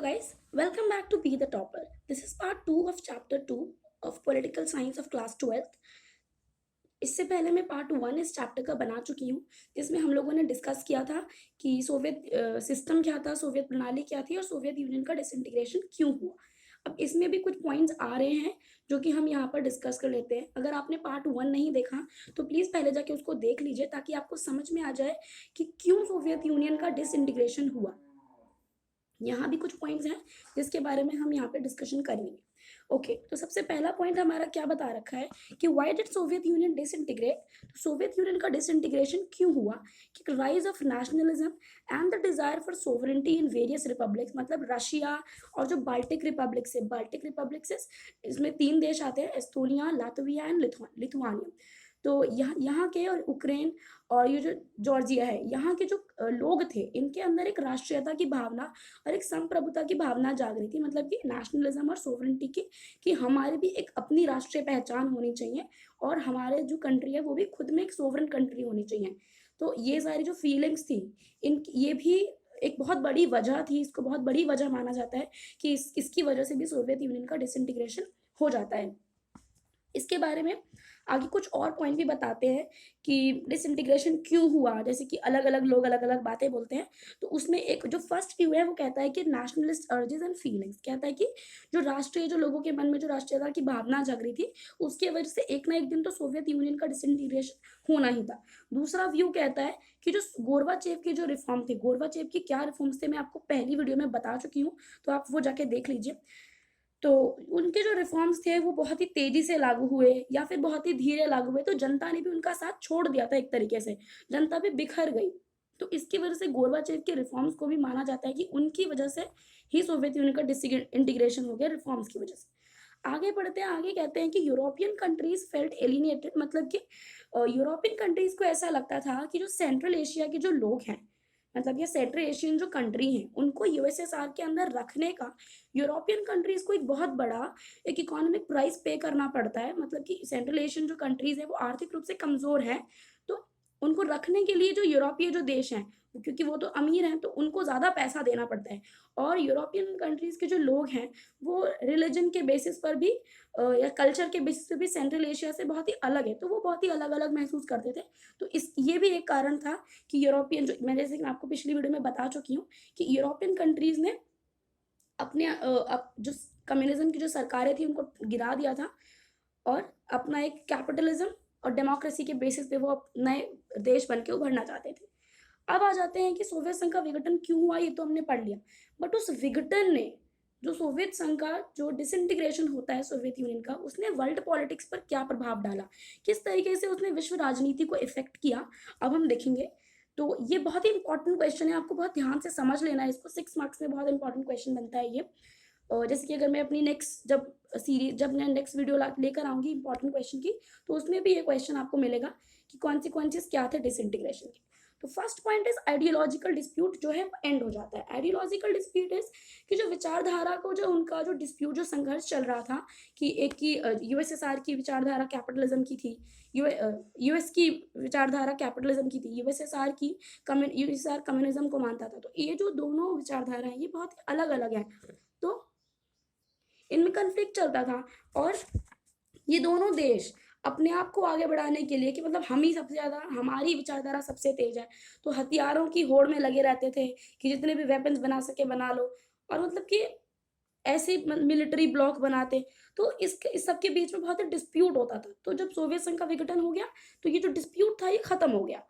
guys, welcome back to Be the Topper. This is part 2 of chapter 2 of Political Science of class 12th. इससे पहले मैं part 1 इस chapter का बना चुकी हूँ, जिसमें हम लोगों ने डिस्कस किया था कि सोवियत सिस्टम क्या था, सोवियत प्रणाली क्या थी और सोवियत यूनियन का डिसइंटीग्रेशन क्यों हुआ। अब इसमें भी कुछ पॉइंट्स आ रहे हैं जो कि हम यहाँ पर डिस्कस कर लेते हैं। अगर आपने पार्ट 1 नहीं देखा तो प्लीज़ पहले जाके उसको देख लीजिए, ताकि आपको समझ में आ जाए कि क्यों सोवियत यूनियन का डिसइंटीग्रेशन हुआ। यहाँ भी कुछ पॉइंट्स हैं जिसके बारे में हम यहाँ पे डिस्कशन करेंगे। ओके, तो सबसे पहला पॉइंट हमारा क्या बता रखा है कि why did Soviet union disintegrate. तो सोवियत यूनियन का डिसइंटीग्रेशन क्यों हुआ कि rise of nationalism and the desire for sovereignty in various republics, मतलब रशिया और जो बाल्टिक रिपब्लिक से इसमें 3 देश आते हैं, एस्तोनिया, लातविया एंड लिथुआनिया। तो यहाँ के और यूक्रेन और ये जो जॉर्जिया है, यहाँ के जो लोग थे, इनके अंदर एक राष्ट्रीयता की भावना और एक संप्रभुता की भावना जाग रही थी, मतलब कि नेशनलिज्म और सोवरेंटी की, कि हमारी भी एक अपनी राष्ट्रीय पहचान होनी चाहिए और हमारे जो कंट्री है वो भी खुद में एक सोवरेन कंट्री होनी चाहिए। तो ये सारी जो फीलिंग्स थी, ये भी एक बहुत बड़ी वजह थी, इसको बहुत बड़ी वजह माना जाता है कि इसकी वजह से भी सोवियत यूनियन का डिसइंटीग्रेशन हो जाता है। इसके बारे में आगे कुछ और पॉइंट भी बताते हैं कि डिसइंटीग्रेशन क्यों हुआ, जैसे कि अलग अलग लोग अलग अलग बातें बोलते हैं। तो उसमें एक जो फर्स्ट व्यू है वो कहता है कि नेशनलिस्ट अर्जेस एंड फीलिंग्स, कहता है कि जो लोगों के मन में जो राष्ट्रीयता की भावना जग रही थी, उसकी वजह से एक ना एक दिन तो सोवियत यूनियन का डिसइंटीग्रेशन होना ही था। दूसरा व्यू कहता है कि जो गोरबाचेव के जो रिफॉर्म थे, गोरबाचेव की क्या रिफॉर्म्स थे, मैं आपको पहली वीडियो में बता चुकी हूँ, तो आप वो जाके देख लीजिए। तो उनके जो रिफॉर्म्स थे वो बहुत ही तेजी से लागू हुए या फिर बहुत ही धीरे लागू हुए, तो जनता ने भी उनका साथ छोड़ दिया था, एक तरीके से जनता भी बिखर गई। तो इसकी वजह से गोरबाचेव के रिफॉर्म्स को भी माना जाता है कि उनकी वजह से ही सोवियत यूनियन का डिसइंटीग्रेशन हो गया, रिफॉर्म्स की वजह से। आगे बढ़ते हैं, आगे कहते हैं कि यूरोपियन कंट्रीज फेल्ट एलिनेटेड, मतलब कि यूरोपियन कंट्रीज को ऐसा लगता था कि जो सेंट्रल एशिया के जो लोग हैं, मतलब ये सेंट्रल एशियन जो कंट्री हैं, उनको यूएसएसआर के अंदर रखने का यूरोपियन कंट्रीज को एक बहुत बड़ा एक इकोनॉमिक प्राइस पे करना पड़ता है। मतलब कि सेंट्रल एशियन जो कंट्रीज है वो आर्थिक रूप से कमजोर है, तो उनको रखने के लिए जो यूरोपीय जो देश हैं, क्योंकि वो तो अमीर हैं, तो उनको ज़्यादा पैसा देना पड़ता है। और यूरोपियन कंट्रीज के जो लोग हैं वो रिलीजन के बेसिस पर भी या कल्चर के बेसिस पर भी सेंट्रल एशिया से बहुत ही अलग है, तो वो बहुत ही अलग अलग महसूस करते थे। तो इस ये भी एक कारण था कि यूरोपियन जो मैं जैसे कि मैं आपको पिछली वीडियो में बता चुकी हूँ कि यूरोपियन कंट्रीज ने अपने जो कम्युनिज्म की जो सरकारें थी उनको गिरा दिया था और अपना एक कैपिटलिज्म और डेमोक्रेसी के बेसिस पे वो नए देश बन के उभरना चाहते थे। अब आ जाते हैं कि सोवियत संघ का विघटन क्यों हुआ, ये तो हमने पढ़ लिया, बट उस विघटन ने जो सोवियत संघ का जो डिसइंटीग्रेशन होता है सोवियत यूनियन का, उसने वर्ल्ड पॉलिटिक्स पर क्या प्रभाव डाला, किस तरीके से उसने विश्व राजनीति को इफेक्ट किया, अब हम देखेंगे। तो ये बहुत ही इंपॉर्टेंट क्वेश्चन है, आपको बहुत ध्यान से समझ लेना है इसको, 6 मार्क्स में बहुत इंपॉर्टेंट क्वेश्चन बनता है ये। जैसे कि अगर मैं अपनी जब मैं नेक्स्ट वीडियो लेकर आऊंगी इंपॉर्टेंट क्वेश्चन की, तो उसमें भी ये क्वेश्चन आपको मिलेगा कि कॉन्सिक्वेंसेस क्या थे डिसइंटीग्रेशन के। तो first point is ideological dispute, जो है एंड हो जाता है। आइडियोलॉजिकल डिस्प्यूट इज कि जो विचारधारा को जो उनका जो डिस्प्यूट जो संघर्ष चल रहा था कि एक की यूएसएसआर की विचारधारा कैपिटलिज्म की थी, यूएस की विचारधारा कैपिटलिज्म की थी, यूएसएसआर कम्युनिज्म को मानता था। तो ये जो दोनों विचारधारा है ये बहुत अलग अलग है, तो इनमें कन्फ्लिक्ट चलता था। और ये दोनों देश अपने आप को आगे बढ़ाने के लिए कि मतलब हम ही सबसे ज़्यादा, हमारी विचारधारा सबसे तेज है, तो हथियारों की होड़ में लगे रहते थे कि जितने भी वेपन्स बना सके बना लो, और मतलब कि ऐसे मिलिट्री ब्लॉक बनाते। तो इस सब के बीच में बहुत ही डिस्प्यूट होता था। तो जब सोवियत संघ का विघटन हो गया तो ये जो डिस्प्यूट था ये खत्म हो गया।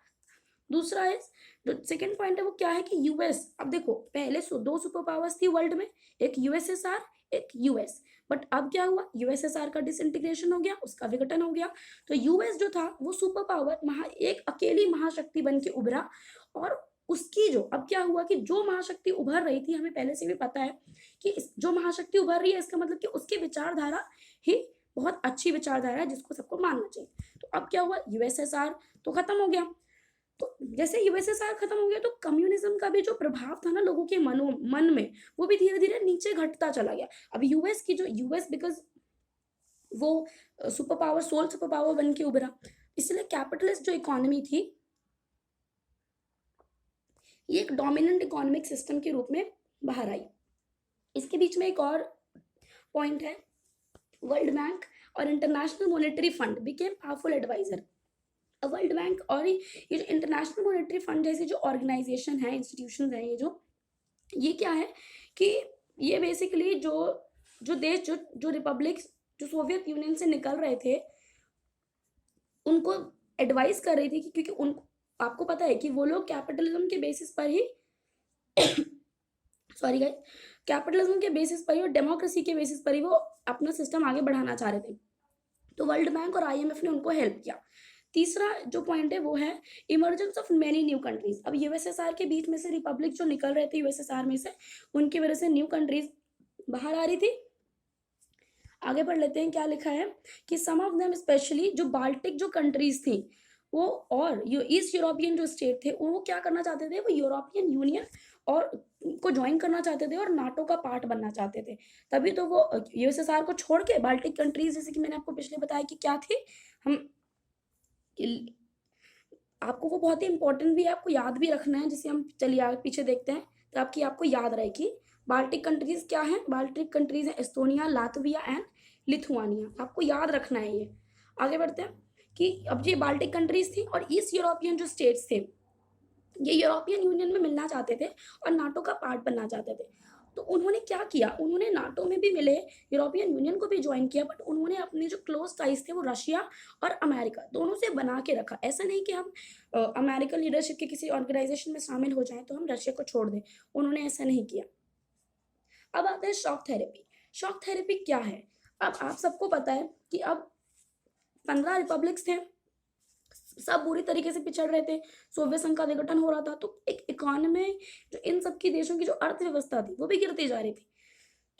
दूसरा है, जो सेकंड पॉइंट है वो क्या है कि यूएस, अब देखो पहले 2 सुपर पावर्स थी वर्ल्ड में, एक यूएसएसआर एक यूएस, बट अब क्या हुआ, यूएसएसआर का डिसइंटीग्रेशन हो गया, उसका विघटन हो गया। तो यूएस जो था वो सुपर पावर एक अकेली महाशक्ति बन के उभरा। और उसकी जो अब क्या हुआ कि जो महाशक्ति उभर रही थी, हमें पहले से भी पता है कि जो महाशक्ति उभर रही है इसका मतलब कि उसकी विचारधारा ही बहुत अच्छी विचारधारा है जिसको सबको मानना चाहिए। तो अब क्या हुआ, यूएसएसआर तो खत्म हो गया। तो जैसे यूएसएसआर खत्म हो गया तो कम्युनिज्म का भी जो प्रभाव था ना लोगों के मन में, वो भी धीरे धीरे नीचे घटता चला गया। अब यूएस बिकॉज वो सोल सुपर पावर बन के उभरा, इसलिए कैपिटलिस्ट जो इकोनॉमी थी ये एक डोमिनेंट इकोनॉमिक सिस्टम के रूप में बाहर आई। इसके बीच में एक और पॉइंट है, वर्ल्ड बैंक और international monetary fund became powerful adviser. World bank और ये जो इंटरनेशनल मॉनेटरी फंड जैसे जो ऑर्गेनाइजेशन है, इंस्टीट्यूशन है, ये क्या है कि ये बेसिकली जो जो देश जो जो रिपब्लिक जो सोवियत यूनियन से निकल रहे थे उनको एडवाइस कर रही थी कि क्योंकि उन आपको पता है कि वो लोग कैपिटलिज्म के बेसिस पर ही सॉरी गाइस, कैपिटलिज्म के बेसिस पर ही और डेमोक्रेसी के बेसिस पर ही वो अपना सिस्टम आगे बढ़ाना चाह रहे थे। तो वर्ल्ड बैंक और आईएमएफ ने उनको हेल्प किया। तीसरा जो पॉइंट है वो है emergence of many new countries. अब यूएसएसआर के बीच में से रिपब्लिक जो निकल रहे थे यूएसएसआर में से, उनकी वजह से न्यू कंट्रीज बाहर आ रही थी। आगे बढ़ लेते हैं, क्या लिखा है कि सम ऑफ देम स्पेशली जो बाल्टिक जो कंट्रीज थी वो और ईस्ट यूरोपियन जो स्टेट थे वो क्या करना चाहते थे, वो यूरोपियन यूनियन और को ज्वाइन करना चाहते थे और नाटो का पार्ट बनना चाहते थे। तभी तो वो यूएसएसआर को छोड़ के बाल्टिक कंट्रीज, जैसे कि मैंने आपको पिछले बताया कि क्या थी, हम आपको वो बहुत ही इंपॉर्टेंट भी है, आपको याद भी रखना है, जिसे हम चलिए आगे पीछे देखते हैं तो आपको याद रहे कि बाल्टिक कंट्रीज क्या है। बाल्टिक कंट्रीज है एस्टोनिया, लातविया एंड लिथुआनिया। आपको याद रखना है ये। आगे बढ़ते हैं कि अब ये बाल्टिक कंट्रीज थी और ईस्ट यूरोपियन जो स्टेट्स थे ये यूरोपियन यूनियन में मिलना चाहते थे और नाटो का पार्ट बनना चाहते थे। तो उन्होंने क्या किया, उन्होंने नाटो में भी मिले, यूरोपियन यूनियन को भी ज्वाइन किया, बट उन्होंने अपने जो क्लोज टाइज थे वो रशिया और अमेरिका दोनों से बना के रखा। ऐसा नहीं कि हम अमेरिकन लीडरशिप के किसी ऑर्गेनाइजेशन में शामिल हो जाएं तो हम रशिया को छोड़ दें, उन्होंने ऐसा नहीं किया। अब आते हैं शॉक थेरेपी। शॉक थेरेपी क्या है? अब आप सबको पता है कि अब 15 रिपब्लिक्स थे, सब बुरी तरीके से पिछड़ रहे थे, सोवियत संघ का विघटन हो रहा था, तो एक इकोनॉमी जो इन सबकी देशों की जो अर्थव्यवस्था थी वो भी गिरती जा रही थी।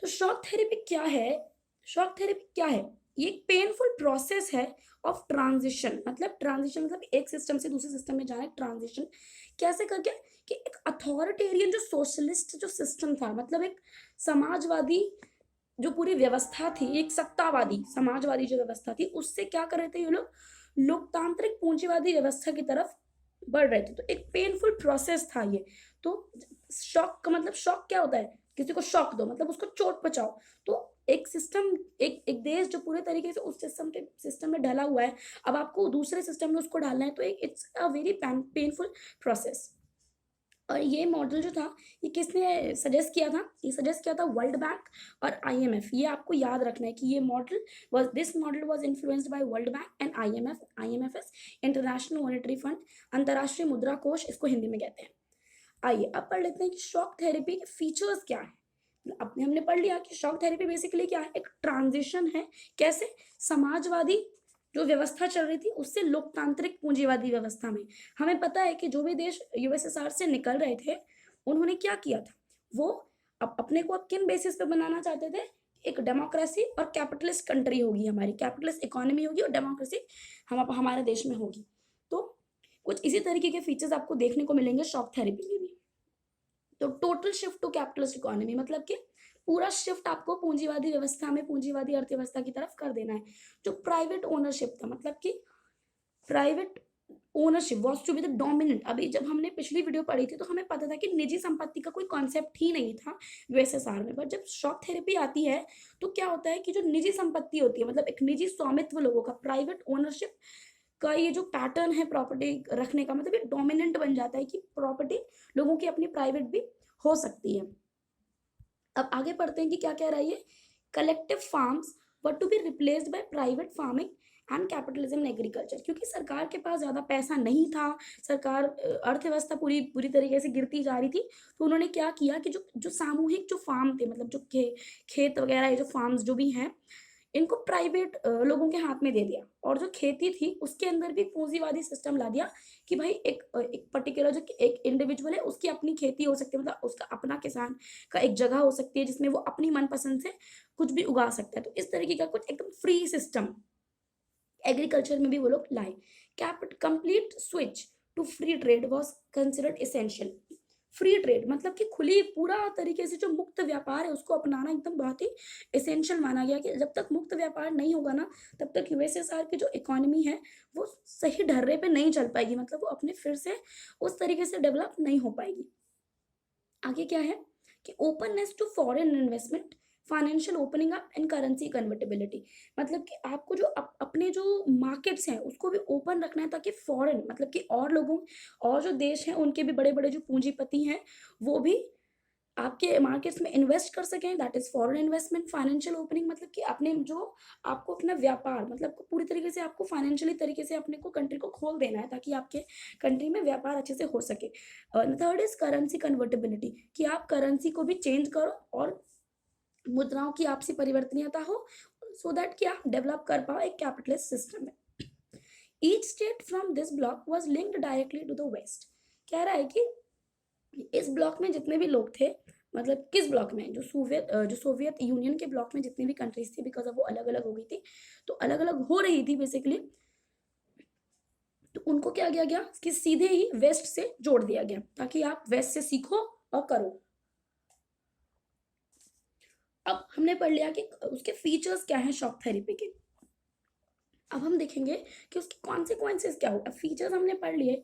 तो शॉक थेरेपी क्या है? शॉक थेरेपी क्या है? ये एक पेनफुल प्रोसेस है ऑफ ट्रांजिशन। मतलब ट्रांजिशन मतलब एक सिस्टम से दूसरे सिस्टम में जाना है, ट्रांजिशन कैसे करके कि एक अथॉरिटेरियन जो सोशलिस्ट जो सिस्टम था, मतलब एक समाजवादी जो पूरी व्यवस्था थी, एक सत्तावादी समाजवादी जो व्यवस्था थी, उससे क्या कर रहे थे ये लोग, लोकतांत्रिक पूंजीवादी व्यवस्था की तरफ बढ़ रहे थे। तो एक पेनफुल प्रोसेस था ये। तो शॉक का मतलब, शॉक क्या होता है, किसी को शॉक दो मतलब उसको चोट पहुंचाओ। तो एक सिस्टम, एक देश जो पूरे तरीके से उस सिस्टम में ढला हुआ है, अब आपको दूसरे सिस्टम में उसको डालना है, तो एक it's a very painful process. और ये मॉडल जो था ये किसने सजेस्ट किया था? ये सजेस्ट किया था वर्ल्ड बैंक और आईएमएफ। ये आपको याद रखना है कि ये model this model was influenced by world bank and IMF. IMF is international monetary fund, अंतर्राष्ट्रीय मुद्रा कोष इसको हिंदी में कहते हैं। आइए अब पढ़ लेते हैं कि शॉक थेरेपी के फीचर्स क्या है। अपने हमने पढ़ लिया कि शॉक थेरेपी बेसिकली क्या है, एक ट्रांजिशन है। कैसे? समाजवादी जो व्यवस्था चल रही थी उससे लोकतांत्रिक पूंजीवादी व्यवस्था में। हमें पता है कि जो भी देश यूएसएसआर से निकल रहे थे उन्होंने क्या किया था, वो अपने को किन बेसिस पे बनाना चाहते थे, एक डेमोक्रेसी और कैपिटलिस्ट कंट्री होगी, हमारी कैपिटलिस्ट इकोनॉमी होगी और डेमोक्रेसी हमारे देश में होगी। तो कुछ इसी तरीके के फीचर्स आपको देखने को मिलेंगे शॉक थेरेपी में भी। तो total shift to capitalist economy मतलब कि पूरा शिफ्ट आपको पूंजीवादी व्यवस्था में, पूंजीवादी अर्थव्यवस्था की तरफ कर देना है। जो प्राइवेट ओनरशिप था, मतलब कि private ownership was to be the dominant. अभी जब हमने पिछली वीडियो पढ़ी थी तो हमें पता था कि निजी संपत्ति का कोई कॉन्सेप्ट ही नहीं था यूएसएसआर में, पर जब शॉक थेरेपी आती है तो क्या होता है कि जो निजी संपत्ति होती है, मतलब एक निजी स्वामित्व लोगों का, प्राइवेट ओनरशिप का ये जो पैटर्न है प्रॉपर्टी रखने का, मतलब ये डोमिनेंट बन जाता है कि प्रॉपर्टी लोगों की अपनी प्राइवेट भी हो सकती है। अब आगे पढ़ते हैं कि क्या कह रहा है ये, collective farms were to be replaced by private farming and capitalism in agriculture. क्योंकि सरकार के पास ज़्यादा पैसा नहीं था, सरकार अर्थव्यवस्था पूरी पूरी तरीके से गिरती जा रही थी, तो उन्होंने क्या किया कि जो जो सामूहिक जो फार्म थे, मतलब जो खेत वगैरह, ये जो फार्म्स जो भी हैं, इनको प्राइवेट लोगों के हाथ में दे दिया। और जो खेती थी उसके अंदर भी पूंजीवादी सिस्टम ला दिया कि भाई एक पर्टिकुलर जो एक इंडिविजुअल है उसकी अपनी खेती हो सकती है, मतलब उसका अपना किसान का एक जगह हो सकती है जिसमें वो अपनी मनपसंद से कुछ भी उगा सकता है। तो इस तरीके का कुछ एकदम फ्री सिस्टम एग्रीकल्चर में भी वो लोग लाए। Complete switch to free trade was considered essential. Free trade मतलब कि खुली पूरा तरीके से जो मुक्त व्यापार है उसको अपनाना एकदम बहुत ही एसेंशियल माना गया कि जब तक मुक्त व्यापार नहीं होगा ना तब तक यूएसएसआर की जो इकोनॉमी है वो सही ढर्रे पे नहीं चल पाएगी, मतलब वो अपने फिर से उस तरीके से डेवलप नहीं हो पाएगी। आगे क्या है कि openness to foreign investment, financial opening up and currency convertibility. मतलब कि आपको जो अपने जो मार्केट्स हैं उसको भी ओपन रखना है, ताकि फॉरेन मतलब कि और लोगों और जो देश हैं उनके भी बड़े बड़े जो पूंजीपति हैं वो भी आपके मार्केट्स में इन्वेस्ट कर सकें। That is foreign investment. Financial opening मतलब कि अपने जो आपको अपना व्यापार मतलब पूरी तरीके से आपको फाइनेंशियली तरीके से अपने को कंट्री को खोल देना है, ताकि आपके कंट्री में व्यापार अच्छे से हो सके। थर्ड इज करेंसी कन्वर्टेबिलिटी, कि आप करेंसी को भी चेंज करो और मुद्राओं की आपसी परिवर्तनीयता हो, सो दैट कि आप डेवलप कर पाओ एक कैपिटलिस्ट सिस्टम में। Each state from this block was linked directly to the West. कह रहा है कि इस ब्लॉक में जितने भी लोग थे, मतलब किस ब्लॉक में, जो सोवियत यूनियन के ब्लॉक में जितनी भी कंट्रीज थी, बिकॉज अब वो अलग अलग हो गई थी, तो अलग अलग हो रही थी बेसिकली, तो उनको क्या किया गया कि सीधे ही वेस्ट से जोड़ दिया गया, ताकि आप वेस्ट से सीखो और करो। अब हमने पढ़ लिया कि उसके फीचर्स क्या हैं शॉक थेरेपी के। अब हम देखेंगे कि उसके कॉन्सिक्वेंसेस क्या हो। अब फीचर्स हमने पढ़ लिए,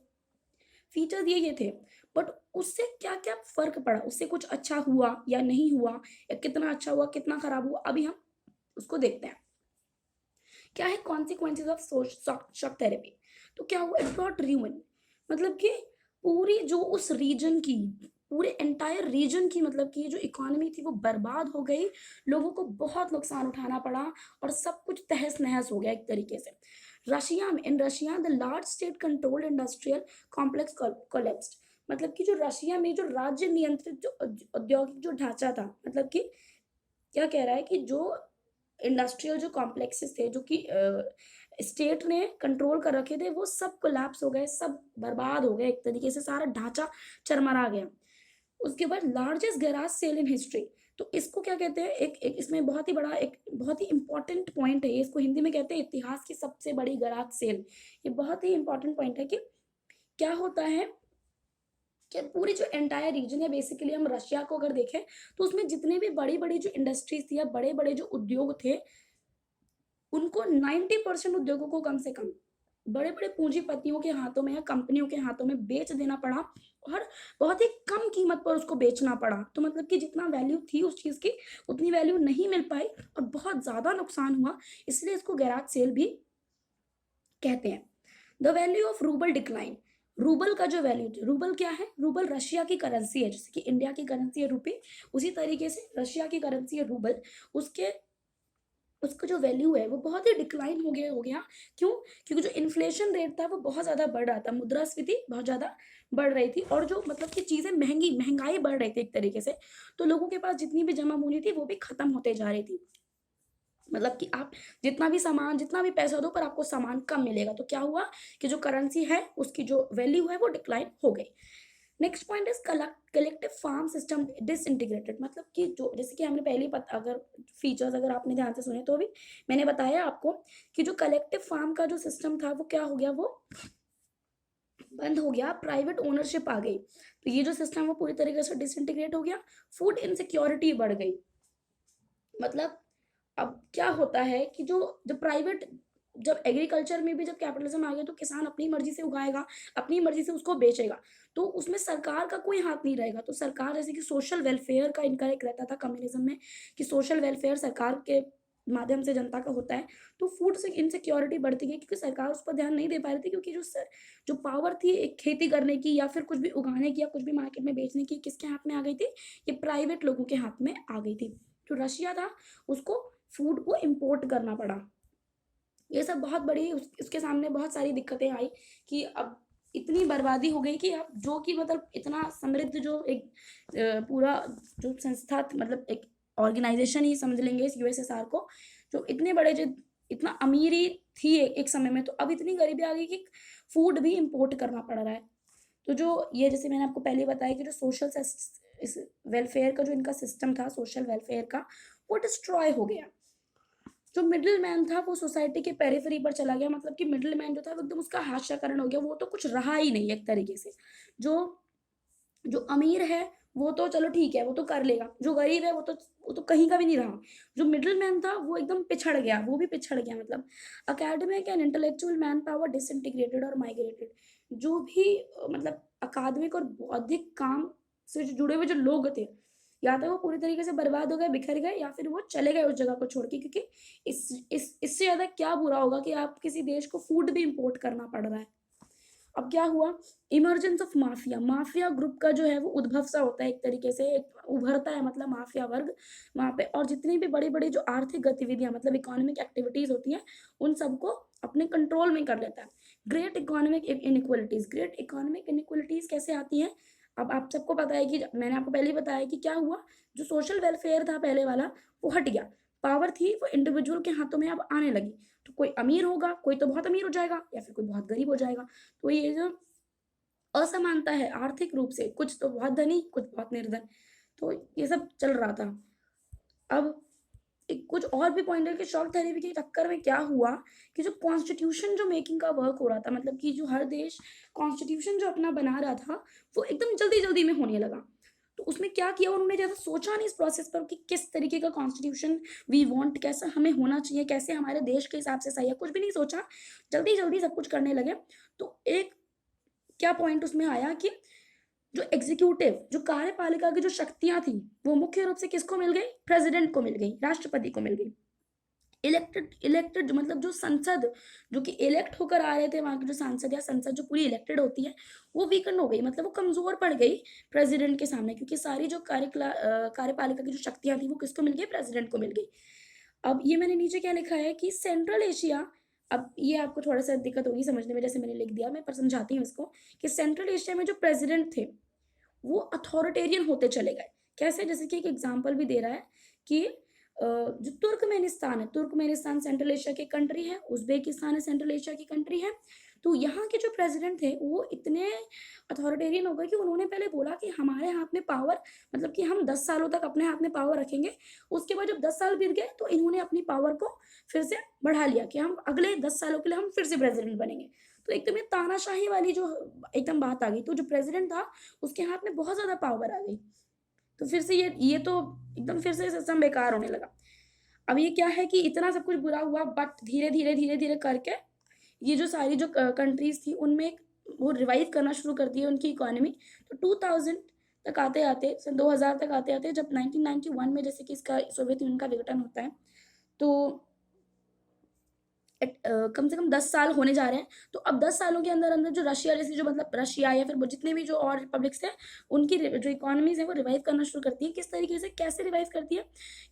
फीचर्स ये थे, बट उससे क्या क्या फर्क पड़ा, उससे कुछ अच्छा हुआ या नहीं हुआ, या कितना अच्छा हुआ कितना खराब हुआ, अभी हम उसको देखते हैं। क्या है कॉन्सिक्वेंसेज ऑफ शॉक थेरेपी। तो क्या हुआ, इट ब्रॉट रूइन, मतलब कि पूरी जो उस रीजन की, पूरे एंटायर रीजन की मतलब कि जो इकोनॉमी थी वो बर्बाद हो गई, लोगों को बहुत नुकसान उठाना पड़ा और सब कुछ तहस नहस हो गया एक तरीके से। रशिया में, in Russia the large state controlled industrial complex collapsed, मतलब कि जो रशिया में जो राज्य नियंत्रित जो औद्योगिक जो ढांचा था, मतलब कि क्या कह रहा है कि जो इंडस्ट्रियल जो कॉम्प्लेक्सेस थे जो कि स्टेट ने कंट्रोल कर रखे थे, वो सब कोलैप्स हो गए, सब बर्बाद हो गए एक तरीके से, सारा ढांचा चरमरा गया। उसके बाद largest garage sale in history, तो इसको क्या कहते हैं, एक इसमें बहुत ही बड़ा, एक बहुत ही इंपॉर्टेंट पॉइंट है ये, इसको हिंदी में कहते हैं इतिहास की सबसे बड़ी गैराज सेल। ये बहुत ही इंपॉर्टेंट पॉइंट है कि क्या होता है कि पूरी जो एंटायर रीजन है, बेसिकली हम रशिया को अगर देखें तो उसमें जितने भी बड़ी बड़ी जो इंडस्ट्रीज थी या बड़े बड़े जो उद्योग थे, उनको 90% उद्योगों को कम से कम बड़े बड़े पूंजीपतियों के हाथों में या कंपनियों के हाथों में बेच देना पड़ा, और बहुत ही कम कीमत पर उसको बेचना पड़ा। तो मतलब कि जितना वैल्यू थी उस चीज की उतनी वैल्यू नहीं मिल पाई और बहुत ज्यादा नुकसान हुआ, इसलिए इसको गैराज सेल भी कहते हैं। The value of rouble decline, rouble का जो वैल्यू थे, रूबल क्या है, रूबल रशिया की करेंसी है, जैसे कि इंडिया की करेंसी है रुपी, उसी तरीके से रशिया की करेंसी है रूबल, उसके उसका जो वैल्यू है वो बहुत ही डिक्लाइन हो गया। क्यों? क्योंकि जो इन्फ्लेशन रेट था वो बहुत ज़्यादा बढ़ रहा था, मुद्रास्फीति बहुत ज़्यादा बढ़ रही थी, और जो मतलब कि चीज़ें महंगाई बढ़ रही थी एक तरीके से, तो लोगों के पास जितनी भी जमा पूंजी थी वो भी खत्म होते जा रही थी। मतलब कि आप जितना भी सामान, जितना भी पैसा दो, पर आपको सामान कम मिलेगा। तो क्या हुआ कि जो करेंसी है उसकी जो वैल्यू है वो डिक्लाइन हो गई। Next point is collective farm system disintegrated, मतलब कि जो जैसे कि हमने पहले पता, अगर फीचर्स अगर आपने ध्यान से सुने तो भी मैंने बताया आपको कि जो कलेक्टिव फार्म का जो सिस्टम था वो क्या हो गया, वो बंद हो गया, प्राइवेट ओनरशिप आ गई। तो ये जो सिस्टम वो पूरी तरीके से डिसइंटीग्रेट हो गया। फूड इनसिक्योरिटी बढ़ गई, मतलब अब क्या होता है कि जो जो प्राइवेट, जब एग्रीकल्चर में भी जब कैपिटलिज्म आ गया तो किसान अपनी मर्जी से उगाएगा, अपनी मर्जी से उसको बेचेगा, तो उसमें सरकार का कोई हाथ नहीं रहेगा। तो सरकार, जैसे कि सोशल वेलफेयर का इनका एक रहता था कम्युनिज्म में, कि सोशल वेलफेयर सरकार के माध्यम से जनता का होता है। तो फूड से इनसिक्योरिटी बढ़ती गई, क्योंकि सरकार उस पर ध्यान नहीं दे पा रही थी, क्योंकि जो पावर थी एक खेती करने की या फिर कुछ भी उगाने की या कुछ भी मार्केट में बेचने की, किसके हाथ में आ गई थी, ये प्राइवेट लोगों के हाथ में आ गई थी। जो रशिया था उसको फूड को इम्पोर्ट करना पड़ा। ये सब बहुत बड़ी उसके सामने बहुत सारी दिक्कतें आई, कि अब इतनी बर्बादी हो गई कि अब जो कि मतलब इतना समृद्ध जो एक पूरा जो संस्था मतलब एक ऑर्गेनाइजेशन ही समझ लेंगे इस यूएसएसआर को, जो इतने बड़े जो इतना अमीरी थी एक समय में, तो अब इतनी गरीबी आ गई कि फूड भी इम्पोर्ट करना पड़ रहा है। तो जो ये जैसे मैंने आपको पहले बताया कि जो सोशल इस वेलफेयर का जो इनका सिस्टम था सोशल वेलफेयर का, वो डिस्ट्रॉय हो गया। जो मिडिल मैन था वो सोसाइटी के पेरिफेरी पर चला गया, मतलब कि मिडिल मैन जो था वो एकदम उसका हास्यकरण हो गया, वो तो कुछ रहा ही नहीं एक तरीके से। जो जो अमीर है वो तो चलो ठीक है, वो तो कर लेगा, जो गरीब है वो तो कहीं का भी नहीं रहा। जो मिडिल मैन था वो एकदम पिछड़ गया, वो भी पिछड़ गया, मतलब academic and intellectual man power disintegrated और माइग्रेटेड। जो भी मतलब अकादमिक और बौद्धिक काम से जो जुड़े हुए जो लोग थे, या तो वो पूरी तरीके से बर्बाद हो गए, बिखर गए, या फिर वो चले गए उस जगह को छोड़ के, क्योंकि इससे ज़्यादा क्या बुरा होगा कि आप किसी देश को फूड भी इम्पोर्ट करना पड़ रहा है। अब क्या हुआ, emergence of mafia, mafia group का जो है वो उद्भव सा होता है, एक तरीके से एक उभरता है, मतलब माफिया वर्ग वहाँ पे, और जितनी भी बड़ी बड़ी जो आर्थिक गतिविधियां मतलब इकोनॉमिक एक्टिविटीज होती हैं उन सबको अपने कंट्रोल में कर लेता है। Great economic inequalities, great economic inequalities कैसे आती हैं, अब आप सबको पता है कि मैंने आपको पहले ही बताया कि क्या हुआ, जो सोशल वेलफेयर था पहले वाला वो हट गया, पावर थी वो इंडिविजुअल के हाथों में अब आने लगी, तो कोई अमीर होगा, कोई तो बहुत अमीर हो जाएगा या फिर कोई बहुत गरीब हो जाएगा। तो ये जो असमानता है आर्थिक रूप से, कुछ तो बहुत धनी कुछ बहुत निर्धन, तो ये सब चल रहा था। अब एक कुछ और भी पॉइंट है कि शॉक थेरेपी के चक्कर में क्या हुआ कि जो कॉन्स्टिट्यूशन जो मेकिंग का वर्क हो रहा था, मतलब कि जो हर देश कॉन्स्टिट्यूशन जो अपना बना रहा था वो एकदम जल्दी जल्दी में होने लगा। तो उसमें क्या किया उन्होंने, ज़्यादा सोचा नहीं इस प्रोसेस पर कि किस तरीके का कॉन्स्टिट्यूशन वी वांट, कैसा हमें होना चाहिए, कैसे हमारे देश के हिसाब से सही है, कुछ भी नहीं सोचा, जल्दी जल्दी सब कुछ करने लगे। तो एक क्या पॉइंट उसमें आया कि जो एग्जीक्यूटिव जो कार्यपालिका की जो शक्तियां थी वो मुख्य रूप से किसको मिल गई, प्रेसिडेंट को मिल गई, राष्ट्रपति को मिल गई। इलेक्टेड इलेक्टेड मतलब जो संसद जो कि इलेक्ट होकर आ रहे थे, वहां की जो सांसद या संसद जो पूरी इलेक्टेड होती है वो वीकन हो गई, मतलब वो कमजोर पड़ गई प्रेसिडेंट के सामने, क्योंकि सारी जो कार्यपालिका की जो शक्तियां थी वो किसको मिल गई, प्रेसिडेंट को मिल गई। अब ये मैंने नीचे क्या लिखा है कि सेंट्रल एशिया, अब ये आपको थोड़ा सा दिक्कत होगी समझने में, जैसे मैंने लिख दिया मैं पर समझाती हूँ इसको, कि सेंट्रल एशिया में जो प्रेसिडेंट थे वो अथॉरिटेरियन होते चले गए। कैसे, जैसे कि एक एग्जांपल भी दे रहा है कि जो तुर्कमेनिस्तान है, तुर्कमेनिस्तान सेंट्रल एशिया की कंट्री है, उज्बेकिस्तान है सेंट्रल एशिया की कंट्री है। तो यहाँ के जो प्रेसिडेंट थे वो इतने अथॉरिटेरियन हो गए कि उन्होंने पहले बोला कि हमारे हाथ में पावर, मतलब कि हम 10 सालों तक अपने हाथ में पावर रखेंगे। उसके बाद जब 10 साल बीत गए तो इन्होंने अपनी पावर को फिर से बढ़ा लिया कि हम अगले 10 सालों के लिए हम फिर से प्रेसिडेंट बनेंगे। तो एकदम ये तानाशाही वाली जो एकदम बात आ गई, तो जो प्रेसिडेंट था उसके हाथ में बहुत ज्यादा पावर आ गई, तो फिर से ये तो एकदम फिर से सिस्टम बेकार होने लगा। अब ये क्या है कि इतना सब कुछ बुरा हुआ, बट धीरे धीरे धीरे धीरे करके ये जो सारी जो कंट्रीज थी उनमें वो रिवाइव करना शुरू कर दिए उनकी इकोनॉमी। तो 2000 तक आते आते, सन 2000 तक आते आते, जब 1991 में जैसे कि इसका सोवियत यूनियन का विघटन होता है, तो कम से कम 10 साल होने जा रहे हैं। तो अब 10 सालों के अंदर अंदर जो रशिया जैसी जो मतलब रशिया या फिर जितने भी जो और रिपब्लिक्स हैं उनकी जो इकोनॉमीज है वो रिवाइव करना शुरू करती है। किस तरीके से, कैसे रिवाइव करती है,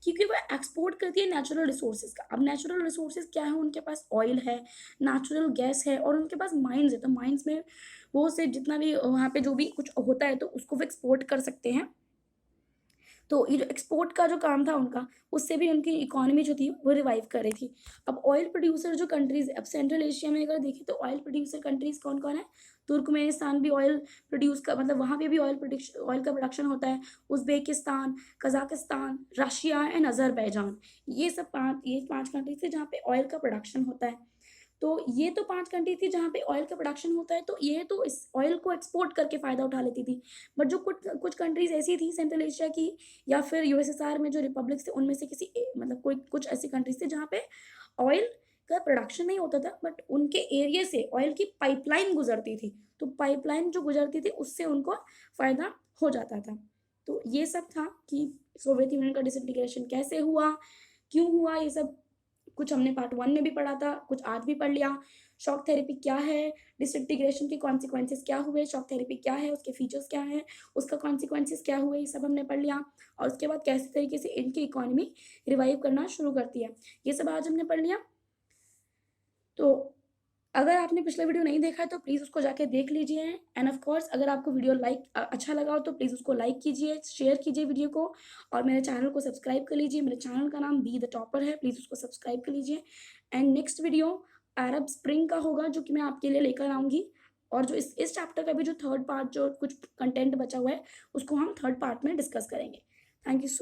क्योंकि वो एक्सपोर्ट करती है नेचुरल रिसोर्सेज का। अब नेचुरल रिसोर्सेज क्या है, उनके पास ऑयल है, नेचुरल गैस है, और उनके पास माइंस है। तो माइंस में वो से जितना भी वहाँ पे जो भी कुछ होता है तो उसको वो एक्सपोर्ट कर सकते हैं। तो ये जो एक्सपोर्ट का जो काम था उनका, उससे भी उनकी इकोनॉमी जो थी वो रिवाइव कर रही थी। अब ऑयल प्रोड्यूसर जो कंट्रीज, अब सेंट्रल एशिया में अगर देखें तो ऑयल प्रोड्यूसर कंट्रीज कौन कौन है, तुर्कमेनिस्तान भी ऑयल प्रोड्यूस का, मतलब वहाँ पे भी ऑयल का प्रोडक्शन होता है, Uzbekistan, Kazakhstan, Russia and Azerbaijan, ये पांच कंट्रीज थे जहाँ पे ऑयल का प्रोडक्शन होता है। तो ये तो 5 कंट्री थी जहाँ पे ऑयल का प्रोडक्शन होता है, तो ये तो इस ऑयल को एक्सपोर्ट करके फ़ायदा उठा लेती थी। बट जो कुछ कुछ कंट्रीज़ ऐसी थी सेंट्रल एशिया की या फिर यूएसएसआर में जो रिपब्लिक्स थे, उनमें से मतलब कोई कुछ ऐसी कंट्रीज़ थी जहाँ पे ऑयल का प्रोडक्शन नहीं होता था, बट उनके एरिया से ऑयल की पाइपलाइन गुजरती थी। तो पाइपलाइन जो गुजरती थी उससे उनको फ़ायदा हो जाता था। तो ये सब था कि सोवियत यूनियन का डिसइंटीग्रेशन कैसे हुआ, क्यों हुआ, ये सब कुछ हमने पार्ट 1 में भी पढ़ा था, कुछ आज भी पढ़ लिया। शॉक थेरेपी क्या है, डिसइंटीग्रेशन के कॉन्सिक्वेंसेस क्या हुए, शॉक थेरेपी क्या है, उसके फीचर्स क्या हैं, उसका कॉन्सिक्वेंसेस क्या हुए, ये सब हमने पढ़ लिया। और उसके बाद कैसे तरीके से इनकी इकोनॉमी रिवाइव करना शुरू करती है, ये सब आज हमने पढ़ लिया। तो अगर आपने पिछला वीडियो नहीं देखा है तो प्लीज़ उसको जाके देख लीजिए। एंड ऑफ कोर्स अगर आपको वीडियो अच्छा लगा हो तो प्लीज़ उसको लाइक कीजिए, शेयर कीजिए वीडियो को, और मेरे चैनल को सब्सक्राइब कर लीजिए। मेरे चैनल का नाम बी द टॉपर है, प्लीज़ उसको सब्सक्राइब कर लीजिए। And next video Arab spring का होगा जो कि मैं आपके लिए लेकर आऊँगी, और जो इस चैप्टर का भी जो थर्ड पार्ट जो कुछ कंटेंट बचा हुआ है उसको हम थर्ड पार्ट में डिस्कस करेंगे। Thank you so